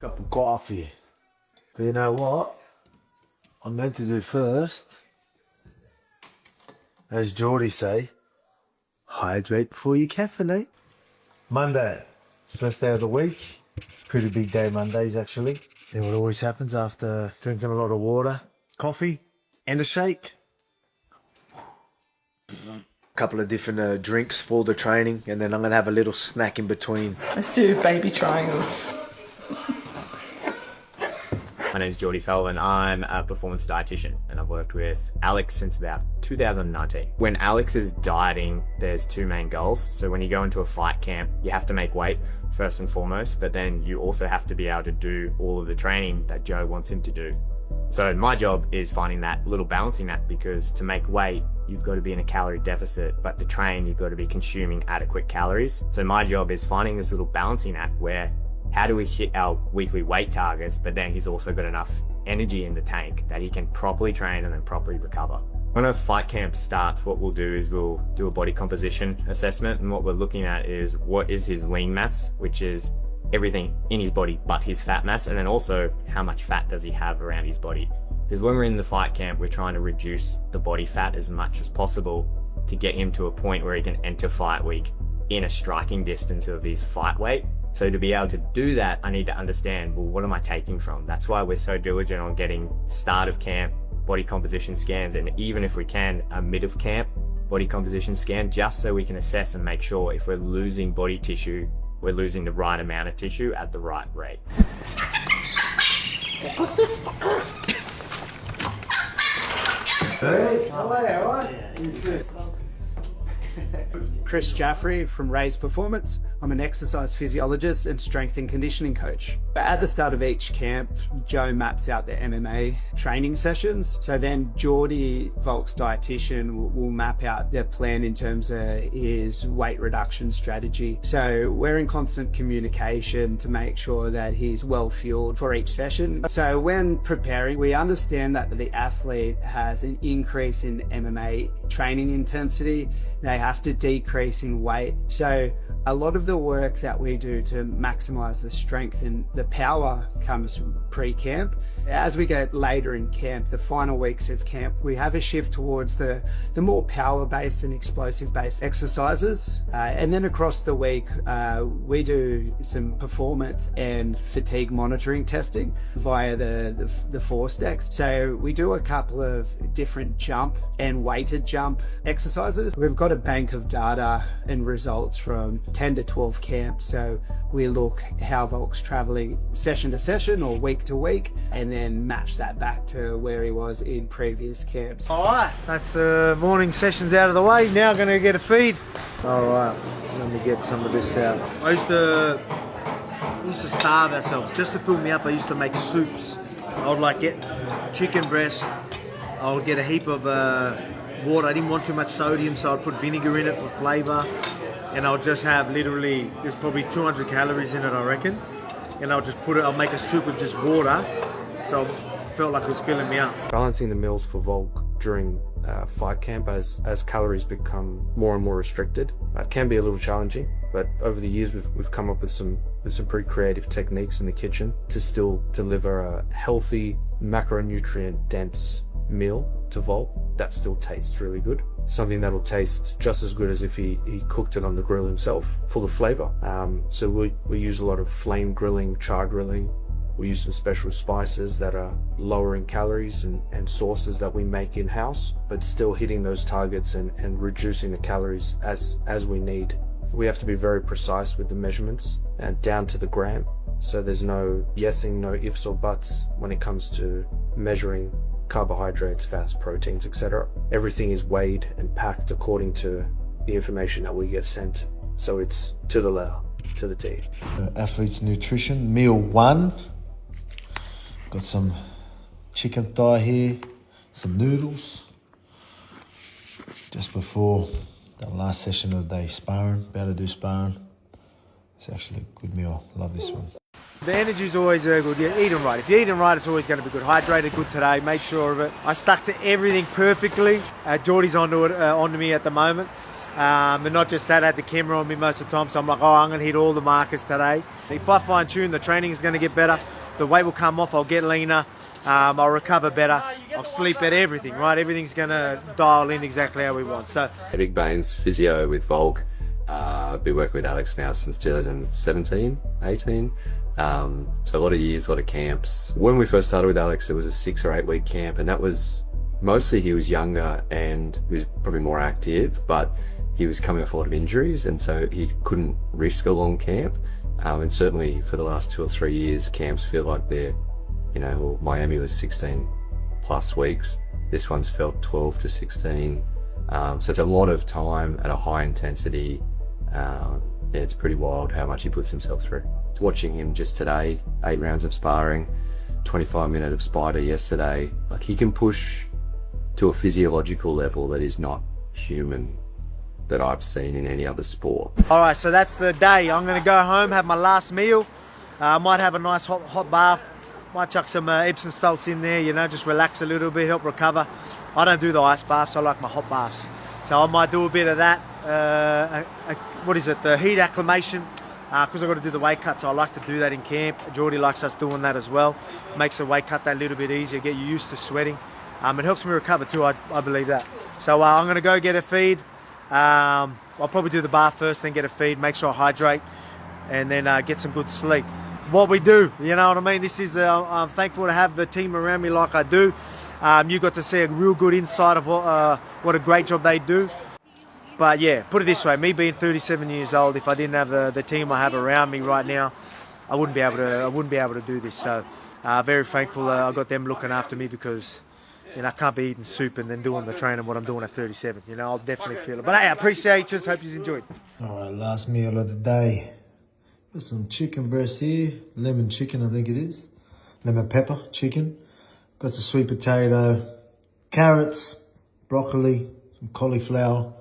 Cup of coffee. But you know what? I'm meant to do first, as Geordie say, hydrate before you caffeinate. Monday, first day of the week. Pretty big day Mondays actually. Then what always happens after drinking a lot of water, coffee and a shake. Couple of different drinks for the training, and then I'm gonna have a little snack in between. Let's do baby triangles. My name is Geordie Sullivan. I'm a performance dietitian and I've worked with Alex since about 2019. When Alex is dieting, there's two main goals. So when you go into a fight camp, you have to make weight first and foremost, but then you also have to be able to do all of the training that Joe wants him to do. So my job is finding that little balancing act, because to make weight, you've got to be in a calorie deficit, but to train, you've got to be consuming adequate calories. So my job is finding this little balancing act where how do we hit our weekly weight targets, but then he's also got enough energy in the tank that he can properly train and then properly recover. When a fight camp starts, what we'll do is we'll do a body composition assessment, and what we're looking at is what is his lean mass, which is everything in his body but his fat mass, and then also how much fat does he have around his body. Because when we're in the fight camp, we're trying to reduce the body fat as much as possible to get him to a point where he can enter fight week in a striking distance of his fight weight. So to be able to do that, I need to understand, well, what am I taking from? That's why we're so diligent on getting start of camp body composition scans, and even if we can, a mid of camp body composition scan, just so we can assess and make sure if we're losing body tissue, we're losing the right amount of tissue at the right rate. Hey, how are you? All right? Chris Jaffrey from Ray's Performance. I'm an exercise physiologist and strength and conditioning coach. But at the start of each camp, Joe maps out the MMA training sessions. So then Geordie, Volk's dietitian, will map out their plan in terms of his weight reduction strategy. So we're in constant communication to make sure that he's well fueled for each session. So when preparing, we understand that the athlete has an increase in MMA training intensity. They have to decrease in weight. So a lot of the work that we do to maximize the strength and the power comes pre-camp. As we get later in camp, the final weeks of camp, we have a shift towards the more power-based and explosive-based exercises. And then across the week, we do some performance and fatigue monitoring testing via the force decks. So we do a couple of different jump and weighted jump exercises. We've got a bank of data and results from 10 to 12 camps. So we look how Volk's traveling session to session or week to week, and then match that back to where he was in previous camps. All right, that's the morning sessions out of the way. Now I'm going to get a feed. All right, let me get some of this out. I used to starve ourselves. Just to fill me up, I used to make soups. I would like get chicken breast. I would get a heap of water. I didn't want too much sodium, so I'd put vinegar in it for flavor. And I'll just have literally, there's probably 200 calories in it, I reckon. And I'll just I'll make a soup of just water, so it felt like it was filling me up. Balancing the meals for Volk during fight camp as calories become more and more restricted can be a little challenging, but over the years we've come up with some pretty creative techniques in the kitchen to still deliver a healthy, macronutrient dense meal to Volk that still tastes really good. Something that'll taste just as good as if he cooked it on the grill himself, full of flavor. So we use a lot of flame grilling, char grilling. We use some special spices that are lower in calories and sauces that we make in-house, but still hitting those targets and reducing the calories as we need. We have to be very precise with the measurements and down to the gram. So there's no yesing, no ifs or buts when it comes to measuring carbohydrates, fats, proteins, etc. Everything is weighed and packed according to the information that we get sent. So it's to the letter, to the T. Athlete's nutrition, meal 1. Got some chicken thigh here, some noodles. Just before the last session of the day, sparring, about to do sparring. It's actually a good meal, love this one. The energy's always very good. You're eating right. If you're eating right, it's always going to be good. Hydrated good today. Make sure of it. I stuck to everything perfectly. Geordie's onto me at the moment. And not just that, I had the camera on me most of the time, so I'm like, oh, I'm going to hit all the markers today. If I fine tune, the training is going to get better, the weight will come off, I'll get leaner, I'll recover better, I'll sleep better, everything, right? Everything's going to dial in exactly how we want. So, Big Bane's physio with Volk. I've been working with Alex now since 2017, 18. So a lot of years, a lot of camps. When we first started with Alex, it was a 6 or 8 week camp, and that was mostly he was younger and he was probably more active, but he was coming off a lot of injuries, and so he couldn't risk a long camp. And certainly for the last 2 or 3 years, camps feel like they're, you know, well, Miami was 16 plus weeks. This one's felt 12 to 16. So it's a lot of time at a high intensity. Yeah, it's pretty wild how much he puts himself through. Watching him just today, 8 rounds of sparring, 25 minutes of spider yesterday, like he can push to a physiological level that is not human that I've seen in any other sport. all right, so that's the day. I'm going to go home, have my last meal. Might have a nice hot bath. Might chuck some Epsom salts in there, you know, just relax a little bit, help recover. I don't do the ice baths, I like my hot baths. So I might do a bit of that. What is it, the heat acclimation, because I've got to do the weight cut, so I like to do that in camp. Geordie likes us doing that as well. Makes the weight cut that little bit easier, get you used to sweating. It helps me recover too, I believe that. So I'm going to go get a feed. I'll probably do the bath first, then get a feed, make sure I hydrate, and then get some good sleep. What we do, you know what I mean? This is, I'm thankful to have the team around me like I do. You got to see a real good insight of what a great job they do. But yeah, put it this way, me being 37 years old, if I didn't have the team I have around me right now, I wouldn't be able to do this. So very thankful I got them looking after me, because you know, I can't be eating soup and then doing the training what I'm doing at 37. You know, I'll definitely feel it. But hey, I appreciate you. Just hope you enjoyed. All right, last meal of the day. Got some chicken breast here, lemon chicken I think it is. Lemon pepper chicken. Got some sweet potato, carrots, broccoli, some cauliflower,